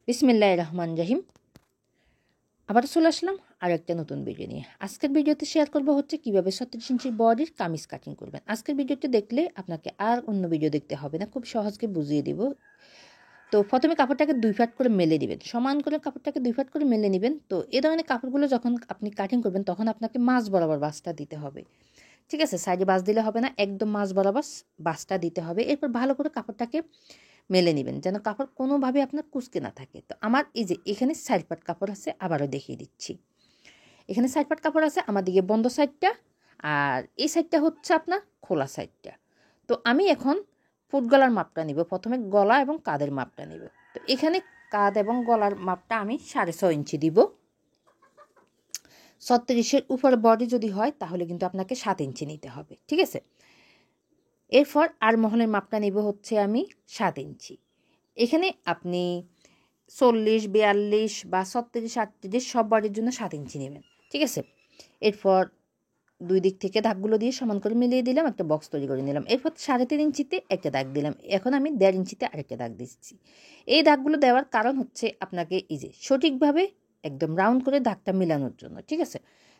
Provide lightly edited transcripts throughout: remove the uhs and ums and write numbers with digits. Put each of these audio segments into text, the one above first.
বিসমিল্লাহির রহমানির রহিম। আবার চলে আসলাম আর একটা নতুন ভিডিও নিয়ে। আজকের ভিডিওতে শেয়ার করব হচ্ছে কীভাবে 36 ইঞ্চির বডির কামিজ কাটিং করবেন। আজকের ভিডিওটি দেখলে আপনাকে আর অন্য ভিডিও দেখতে হবে না, খুব সহজকে বুঝিয়ে দিব। তো প্রথমে কাপড়টাকে 2 ফাট করে মেলে দিবেন, সমান করে কাপড়টাকে 2 ফাট করে মেলে নেবেন। তো এই ধরনের কাপড়গুলো যখন আপনি কাটিং করবেন তখন আপনাকে মাঝ বরাবর বাঁচটা দিতে হবে, ঠিক আছে? সাইডে বাঁচ দিলে হবে না, একদম মাঝ বরাবর বাঁচটা দিতে হবে। এরপর ভালো করে কাপড়টাকে মেলে নেবেন যেন কাপড় কোনোভাবে আপনার কুঁচকে না থাকে। তো আমার এই যে এখানে 4 পাট কাপড় আছে, আবারও দেখিয়ে দিচ্ছি। এখানে 4 পাট কাপড় আছে, আমার দিকে বন্ধ সাইডটা, আর এই সাইডটা হচ্ছে আপনার খোলা সাইডটা। তো আমি এখন ফুট গলার মাপটা নিব, প্রথমে গলা এবং কাঁধের মাপটা নিব। তো এখানে কাঁধ এবং গলার মাপটা আমি 6.5 ইঞ্চি দিব। 36-এর উপরে বডি যদি হয় তাহলে কিন্তু আপনাকে 7 ইঞ্চি নিতে হবে, ঠিক আছে? এরপর আর মহলের মাপটা নিব হচ্ছে আমি 7 ইঞ্চি। এখানে আপনি 40, 42 বা 36, 38 সব বডির জন্য 7 ইঞ্চি নেবেন, ঠিক আছে? এরপর দুই দিক থেকে দাগগুলো দিয়ে সমান করে মিলিয়ে দিলাম, একটা বক্স তৈরি করে নিলাম। এরপর 3.5 ইঞ্চিতে একটা দাগ দিলাম। এখন আমি 1.5 ইঞ্চিতে আরেকটা দাগ দিচ্ছি। এই দাগগুলো দেওয়ার কারণ হচ্ছে আপনাকে এই যে সঠিকভাবে একদম রাউন্ড করে দাগটা মিলানোর জন্য, ঠিক আছে?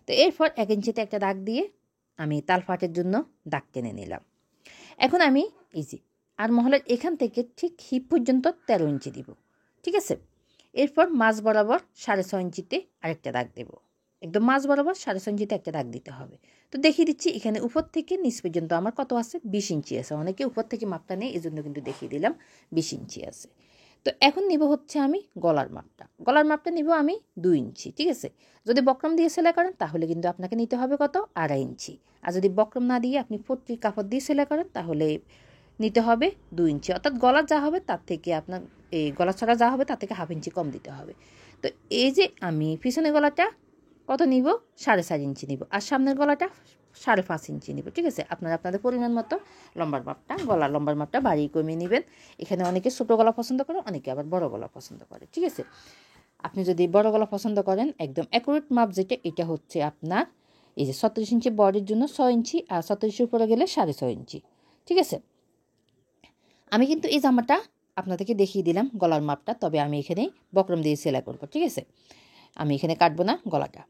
তো এরপর 1 ইঞ্চিতে একটা দাগ দিয়ে আমি তালফাটের জন্য দাগ টেনে নিলাম। এখন আমি এই যে আর মহলের এখান থেকে ঠিক হিপ পর্যন্ত 13 ইঞ্চি দিব, ঠিক আছে? এরপর মাঝ বরাবর 6.5 ইঞ্চিতে আরেকটা দাগ দেব। একদম মাঝ বরাবর 6.5 ইঞ্চিতে একটা দাগ দিতে হবে। তো দেখিয়ে দিচ্ছি এখানে উপর থেকে নিচ পর্যন্ত আমার কত আছে, 20 ইঞ্চি আছে। অনেকে উপর থেকে মাপটা নেই, এই জন্য কিন্তু দেখিয়ে দিলাম 20 ইঞ্চি আছে। তো এখন নিব হচ্ছে আমি গলার মাপটা। গলার মাপটা নিব আমি 2 ইঞ্চি, ঠিক আছে? যদি বক্রম দিয়ে সেলাই করেন তাহলে কিন্তু আপনাকে নিতে হবে কত, 2.5 ইঞ্চি। আর যদি বক্রম না দিয়ে আপনি পট্টির কাপড় দিয়ে সেলাই করেন তাহলে নিতে হবে 2 ইঞ্চি। অর্থাৎ গলা যা হবে তার থেকে আপনার এই গলা ছড়া যা হবে তার থেকে 1/2 ইঞ্চি কম দিতে হবে। তো এই যে আমি পিছনের গলাটা কত নিব, 4.5 ইঞ্চি নিব, আর সামনের গলাটা 5.5 ইঞ্চি নিব, ঠিক আছে? আপনারা আপনাদের পরিমাণ মতো লম্বার মাপটা, গলার লম্বার মাপটা বাড়িয়ে কমিয়ে নেবেন। এখানে অনেকে ছোটো গলা পছন্দ করে, অনেকে আবার বড় গলা পছন্দ করে, ঠিক আছে? আপনি যদি বড় গলা পছন্দ করেন, একদম অ্যাকুরেট মাপ যেটা, এটা হচ্ছে আপনার এই যে 36 ইঞ্চি বডির জন্য 6 ইঞ্চি, আর 36-এর উপরে গেলে 6.5 ইঞ্চি, ঠিক আছে? আমি কিন্তু এই জামাটা আপনাদেরকে দেখিয়ে দিলাম গলার মাপটা, তবে আমি এখানে বক্রম দিয়ে সেলাই করব, ঠিক আছে? আমি এখানে কাটবো না গলাটা।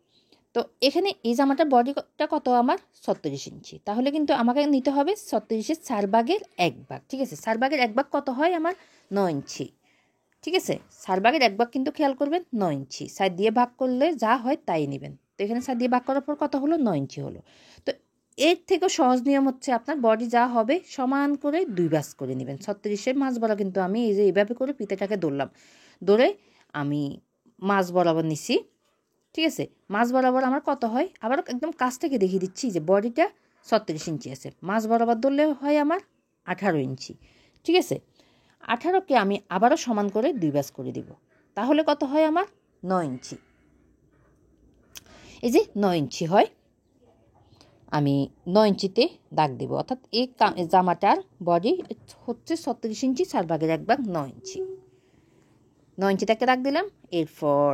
তো এখানে এই জামাটার বডিটা কত, আমার 36 ইঞ্চি। তাহলে কিন্তু আমাকে নিতে হবে 36-এর 4 ভাগের 1 ভাগ, ঠিক আছে? 4 ভাগের 1 ভাগ কত হয়, আমার 9 ইঞ্চি, ঠিক আছে? 4 ভাগের 1 ভাগ কিন্তু খেয়াল করবেন 9 ইঞ্চি। 4 দিয়ে ভাগ করলে যা হয় তাই নেবেন। তো এখানে 4 দিয়ে ভাগ করার পর কত হলো, 9 ইঞ্চি হলো। তো এর থেকেও সহজ নিয়ম হচ্ছে আপনার বডি যা হবে সমান করে 2 ভাঁজ করে নেবেন। 36-এর মাঝ বরাবর কিন্তু আমি এই যে এইভাবে করে ফিতেটাকে ধরলাম, ধরে আমি মাঝ বরাবর নিছি, ঠিক আছে? মাঝ বরাবর আমার কত হয়, আবার একদম কাছ থেকে দেখিয়ে দিচ্ছি যে বডিটা 36 ইঞ্চি আছে, মাঝ বরাবর ধরলে হয় আমার 18 ইঞ্চি, ঠিক আছে? 18কে আমি আবারও সমান করে 2 ভাঁজ করে দিব, তাহলে কত হয় আমার 9 ইঞ্চি। এই যে 9 ইঞ্চি হয়, আমি 9 ইঞ্চিতে দাগ দেব। অর্থাৎ এই জামাটার বডি হচ্ছে 36 ইঞ্চি, 4 ভাগের 1 ভাগ 9 ইঞ্চি। 9 ইঞ্চিতে একটা দাগ দিলাম। এরপর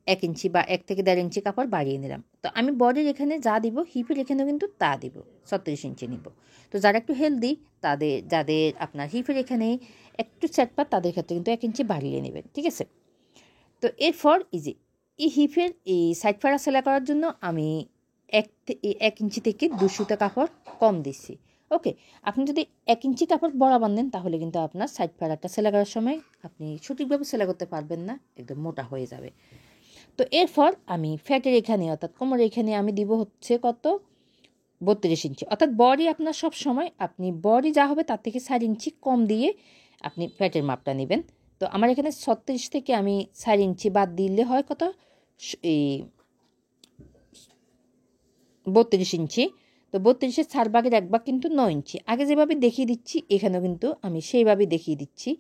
1 ইঞ্চি বা 1 থেকে 1.5 ইঞ্চি কাপড় বাড়িয়ে নিলাম। তো আমি বডির এখানে যা দিব, হিপের এখানেও কিন্তু তা দিব, 36 ইঞ্চি নিব। তো যারা একটু হেলদি, যাদের আপনার হিপের এখানে একটু চ্যাটপাট, তাদের ক্ষেত্রে কিন্তু 1 ইঞ্চি বাড়িয়ে নেবেন, ঠিক আছে? তো এরপর এই যে এই হিপের এই সাইড ফাড়া সেলাই করার জন্য আমি 1 ইঞ্চি থেকে 2 সুতা কাপড় কম দিচ্ছি, ওকে? আপনি যদি 1 ইঞ্চি কাপড় বরাবর নেন তাহলে কিন্তু আপনার সাইড ফাড়াটা সেলাই করার সময় আপনি সঠিকভাবে সেলাই করতে পারবেন না, একদম মোটা হয়ে যাবে। তো এরপর আমি ফ্যাটের এখানে অর্থাৎ কোমরের এখানে আমি দিব হচ্ছে কত, 32 ইঞ্চি। অর্থাৎ বডি আপনার সব সময় আপনি বডি যা হবে তার থেকে 4 ইঞ্চি কম দিয়ে আপনি ফ্যাটের মাপটা নেবেন। তো আমার এখানে 36 থেকে আমি 4 ইঞ্চি বাদ দিলে হয় কত, এই 32 ইঞ্চি। তো 32-এর 4 ভাগের 1 ভাগ কিন্তু 9 ইঞ্চি। আগে যেভাবে দেখিয়ে দিচ্ছি এখানেও কিন্তু আমি সেইভাবে দেখিয়ে দিচ্ছি।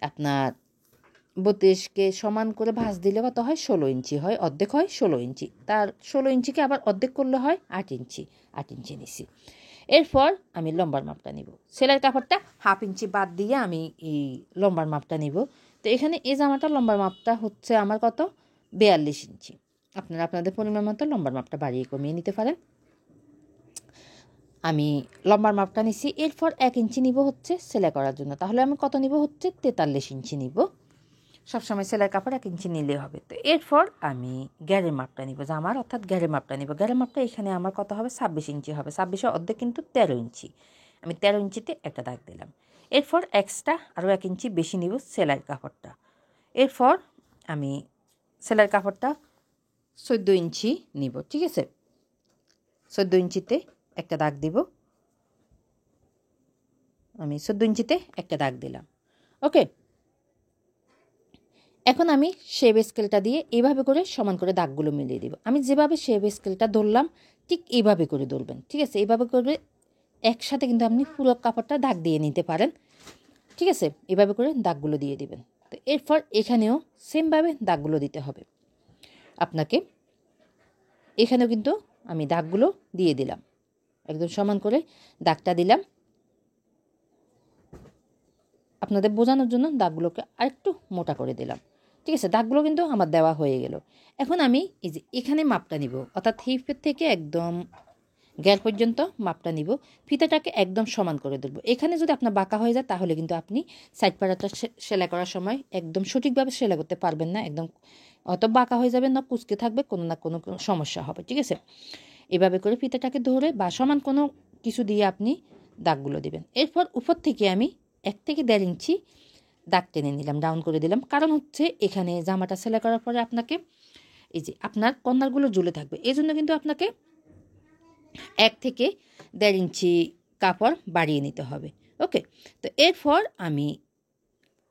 আপনার 32কে সমান করে ভাঁজ দিলে কত হয়, 16 ইঞ্চি হয়, অর্ধেক হয় 16 ইঞ্চি। তার 16 ইঞ্চিকে আবার অর্ধেক করলে হয় 8 ইঞ্চি। 8 ইঞ্চি নিছি। এরপর আমি লম্বার মাপটা নিব। সেলাইয়ের কাপড়টা 1/2 ইঞ্চি বাদ দিয়ে আমি এই লম্বার মাপটা নিব। তো এখানে এই জামাটার লম্বার মাপটা হচ্ছে আমার কত, 42 ইঞ্চি। আপনারা আপনাদের পরিমাণ মতো লম্বার মাপটা বাড়িয়ে কমিয়ে নিতে পারেন। আমি লম্বার মাপটা নিছি। এরপর 1 ইঞ্চি নিব হচ্ছে সেলাই করার জন্য। তাহলে আমি কত নিব হচ্ছে 43 ইঞ্চি নিব। সবসময় সেলাই কাপড় 1 ইঞ্চি নিলেই হবে। তো এরপর আমি গ্যারের মাপটা নিব, জামার অর্থাৎ গ্যারের মাপটা নিব। গ্যারের মাপটা এখানে আমার কত হবে, 26 ইঞ্চি হবে। 26-এর অর্ধেক কিন্তু 13 ইঞ্চি। আমি 13 ইঞ্চিতে একটা দাগ দিলাম। এরপর এক্সট্রা আরও 1 ইঞ্চি বেশি নিব সেলাইয়ের কাপড়টা। এরপর আমি সেলাইয়ের কাপড়টা 14 ইঞ্চি নিব, ঠিক আছে। 14 ইঞ্চিতে একটা দাগ দিব। আমি 14 ইঞ্চিতে একটা দাগ দিলাম। ওকে, এখন আমি শেপ স্কেলটা দিয়ে এইভাবে করে সমান করে দাগগুলো মিলিয়ে দিব। আমি যেভাবে শেপ স্কেলটা ধরলাম ঠিক এইভাবে করে ধরবেন, ঠিক আছে। এইভাবে করে একসাথে কিন্তু আপনি পুরো কাপড়টা দাগ দিয়ে নিতে পারেন, ঠিক আছে। এইভাবে করে দাগগুলো দিয়ে দিবেন। তো এরপর এখানেও সেমভাবে দাগগুলো দিতে হবে আপনাকে। এখানেও কিন্তু আমি দাগগুলো দিয়ে দিলাম, একদম সমান করে দাগটা দিলাম। আপনাদের বোঝানোর জন্য দাগগুলোকে আরেকটু মোটা করে দিলাম, ঠিক আছে। দাগগুলো কিন্তু আমার দেওয়া হয়ে গেল। এখন আমি এই যে এখানে মাপটা নিব, অর্থাৎ হিপের থেকে একদম গ্যার পর্যন্ত মাপটা নিব। ফিতাটাকে একদম সমান করে দেবো। এখানে যদি আপনার বাঁকা হয়ে যায় তাহলে কিন্তু আপনি সাইড পাড়াটা সেলাই করার সময় একদম সঠিকভাবে সেলাই করতে পারবেন না। একদম অত বাঁকা হয়ে যাবে, না কুচকে থাকবে, কোনো না কোনো সমস্যা হবে, ঠিক আছে। এভাবে করে ফিতাটাকে ধরে বা সমান কোনো কিছু দিয়ে আপনি দাগগুলো দিবেন। এরপর উপর থেকে আমি 1 থেকে 1.5 ইঞ্চি দাগ টেনে নিলাম, ডাউন করে দিলাম। কারণ হচ্ছে এখানে জামাটা সেলাই করার পরে আপনাকে এই যে আপনার কর্নারগুলো ঝুলে থাকবে, এই জন্য কিন্তু আপনাকে 1 থেকে 1.5 ইঞ্চি কাপড় বাড়িয়ে নিতে হবে। ওকে, তো এরপর আমি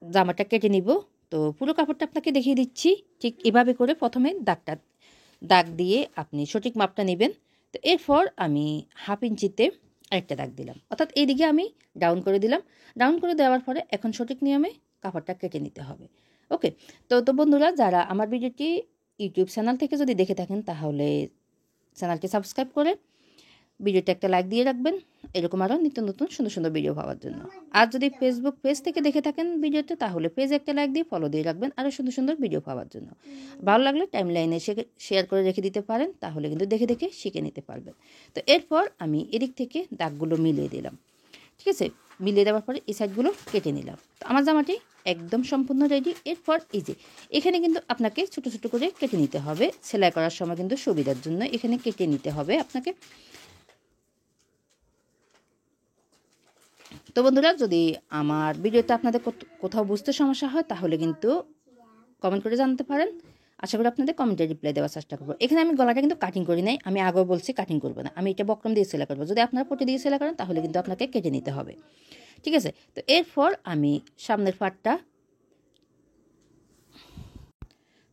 জামাটা কেটে নিব। তো পুরো কাপড়টা আপনাকে দেখিয়ে দিচ্ছি। ঠিক এভাবে করে প্রথমে দাগ দিয়ে আপনি সঠিক মাপটা নেবেন। তো এরপর আমি 1/2 ইঞ্চিতে আরেকটা দাগ দিলাম, অর্থাৎ এইদিকে আমি ডাউন করে দিলাম। ডাউন করে দেওয়ার পরে এখন সঠিক নিয়মে কাপড়টা কেটে নিতে হবে। ওকে, তো বন্ধুরা, যারা আমার ভিডিওটি ইউটিউব চ্যানেল থেকে যদি দেখে থাকেন তাহলে চ্যানেলটি সাবস্ক্রাইব করে ভিডিওতে একটা লাইক দিয়ে রাখবেন, এরকম আরও নিত্য নতুন সুন্দর সুন্দর ভিডিও পাওয়ার জন্য। আর যদি ফেসবুক পেজ থেকে দেখে থাকেন ভিডিওতে তাহলে পেজে একটা লাইক দিয়ে ফলো দিয়ে রাখবেন আরও সুন্দর সুন্দর ভিডিও পাওয়ার জন্য। ভালো লাগলে টাইম লাইনে শেয়ার করে রেখে দিতে পারেন, তাহলে কিন্তু দেখে দেখে শিখে নিতে পারবেন। তো এরপর আমি এদিক থেকে দাগগুলো মিলিয়ে দিলাম, ঠিক আছে। মিলিয়ে দেওয়ার পরে এই সাইডগুলো কেটে নিলাম। তো আমার জামাটি একদম সম্পূর্ণ রেডি। এরপর এই যে এখানে কিন্তু আপনাকে ছোটো ছোটো করে কেটে নিতে হবে, সেলাই করার সময় কিন্তু সুবিধার জন্য এখানে কেটে নিতে হবে আপনাকে। তো বন্ধুরা, যদি আমার ভিডিওটা আপনাদের কোথাও বুঝতে সমস্যা হয় তাহলে কিন্তু কমেন্ট করে জানাতে পারেন। আশা করি আপনাদের কমেন্টে রিপ্লাই দেওয়ার চেষ্টা করবো। এখানে আমি গলাটা কিন্তু কাটিং করি নাই, আমি আগেও বলছি কাটিং করবো না, আমি এটা বক্রম দিয়ে সেলাই করবো। যদি আপনারা পটি দিয়ে সেলাই করেন তাহলে কিন্তু আপনাকে কেটে নিতে হবে, ঠিক আছে। তো এরপর আমি সামনের পাটটা,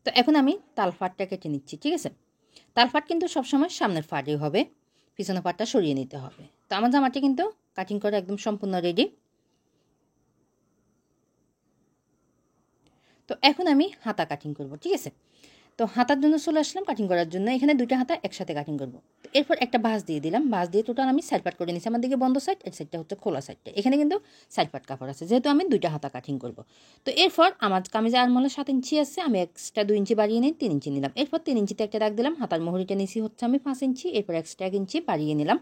তো এখন আমি তালফাটটা কেটে নিচ্ছি, ঠিক আছে। তালফাট কিন্তু সবসময় সামনের ফাটই হবে, পিছনের পাটটা সরিয়ে নিতে হবে। তো আমার জামাটি কিন্তু কাটিং করে একদম সম্পূর্ণ রেডি। তো এখন আমি হাতা কাটিং করব, ঠিক আছে। তো হাতার জন্য চলে আসলাম কাটিং করার জন্য। এখানে 2টা হাতা একসাথে কাটিং করব। তো এরপর একটা ভাঁজ দিয়ে দিলাম, ভাঁজ দিয়ে টোটাল আমি সাইড পাট করে নিচ্ছি। আমার দিকে বন্ধ সাইড, এর সাইডটা হচ্ছে খোলা সাইডটা। এখানে কিন্তু সাইড পাট কাপড় আছে, যেহেতু আমি 2টা হাতা কাটিং করব। তো এরপর আমার কামিজে আরমহলে 7 ইঞ্চি আছে, আমি এক্সট্রা 2 ইঞ্চি বাড়িয়ে নিই, 3 ইঞ্চি নিলাম। এরপর 3 ইঞ্চিতে একটা দাগ দিলাম। হাতার মোহরিটা নিচি হচ্ছে আমি 5 ইঞ্চি, এরপর এক্সট্রা 1 ইঞ্চি বাড়িয়ে নিলাম।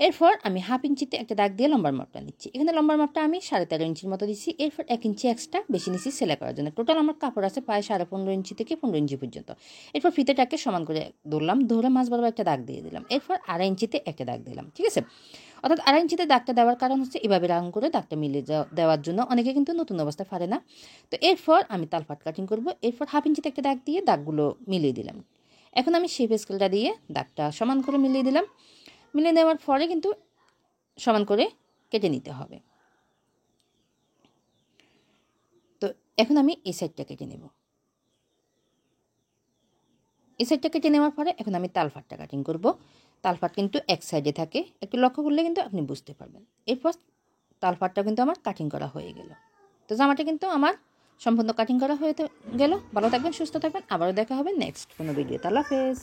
এরপর আমি 1/2 ইঞ্চিতে একটা দাগ দিয়ে লম্বার মাপটা নিচ্ছি। এখানে লম্বার মাপটা আমি 13.5 ইঞ্চির মতো দিচ্ছি। এরপর 1 ইঞ্চি এক্সট্রা বেশি নিচ্ছি সেলাই করার জন্য। টোটাল আমার কাপড় আছে প্রায় 15.5 ইঞ্চি থেকে 15 ইঞ্চি পর্যন্ত। এরপর ফিতেটাকে সমান করে ধরলাম, ধরে মাঝ বরাবর একটা দাগ দিয়ে দিলাম। এরপর 2.5 ইঞ্চিতে একটা দাগ দিলাম, ঠিক আছে। অর্থাৎ 2.5 ইঞ্চিতে দাগটা দেওয়ার কারণ হচ্ছে এভাবে রাউন্ড করে দাগটা মিলিয়ে দেওয়ার জন্য, অনেকে কিন্তু নতুন অবস্থায় পারে না। তো এরপর আমি তালপাট কাটিং করব। এরপর 1/2 ইঞ্চিতে একটা দাগ দিয়ে দাগগুলো মিলিয়ে দিলাম। এখন আমি শেপ স্কেলটা দিয়ে দাগটা সমান করে মিলিয়ে দিলাম। মিলিয়ে দেওয়ার পরে কিন্তু সমান করে কেটে নিতে হবে। তো এখন আমি এই সাইডটা কেটে নেব। এই সাইডটা কেটে নেওয়ার পরে এখন আমি তালফাটটা কাটিং করব। তালফাট কিন্তু এক সাইডে থাকে, একটু লক্ষ্য করলে কিন্তু আপনি বুঝতে পারবেন। এরপর তালফাটটা কিন্তু আমার কাটিং করা হয়ে গেল। তো জামাটা কিন্তু আমার সম্পূর্ণ কাটিং করা হয়ে গেল। ভালো থাকবেন, সুস্থ থাকবেন, আবারও দেখা হবে নেক্সট কোনো ভিডিওতে। আল্লাহ হাফেজ।